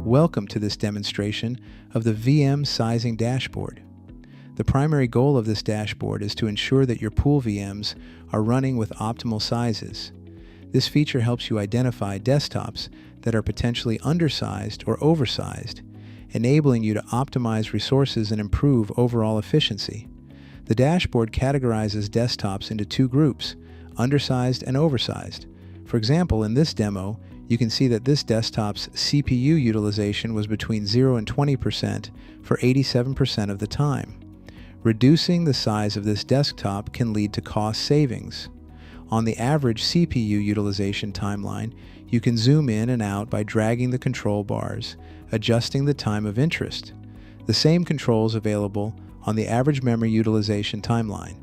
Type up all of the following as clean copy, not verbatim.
Welcome to this demonstration of the VM Sizing Dashboard. The primary goal of this dashboard is to ensure that your pool VMs are running with optimal sizes. This feature helps you identify desktops that are potentially undersized or oversized, enabling you to optimize resources and improve overall efficiency. The dashboard categorizes desktops into two groups, undersized and oversized. For example, in this demo, you can see that this desktop's CPU utilization was between 0 and 20% for 87% of the time. Reducing the size of this desktop can lead to cost savings. On the average CPU utilization timeline, you can zoom in and out by dragging the control bars, adjusting the time of interest. The same controls available on the average memory utilization timeline.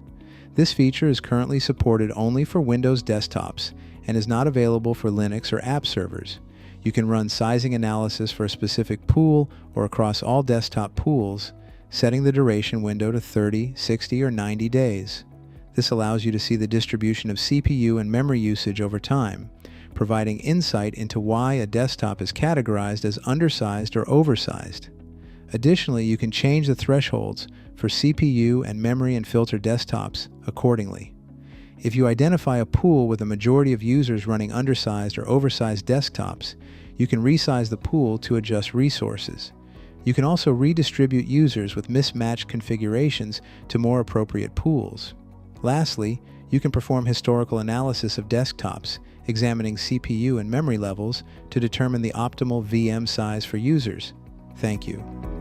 This feature is currently supported only for Windows desktops and is not available for Linux or app servers. You can run sizing analysis for a specific pool or across all desktop pools, setting the duration window to 30, 60, or 90 days. This allows you to see the distribution of CPU and memory usage over time, providing insight into why a desktop is categorized as undersized or oversized. Additionally, you can change the thresholds for CPU and memory and filter desktops accordingly. If you identify a pool with a majority of users running undersized or oversized desktops, you can resize the pool to adjust resources. You can also redistribute users with mismatched configurations to more appropriate pools. Lastly, you can perform historical analysis of desktops, examining CPU and memory levels to determine the optimal VM size for users. Thank you.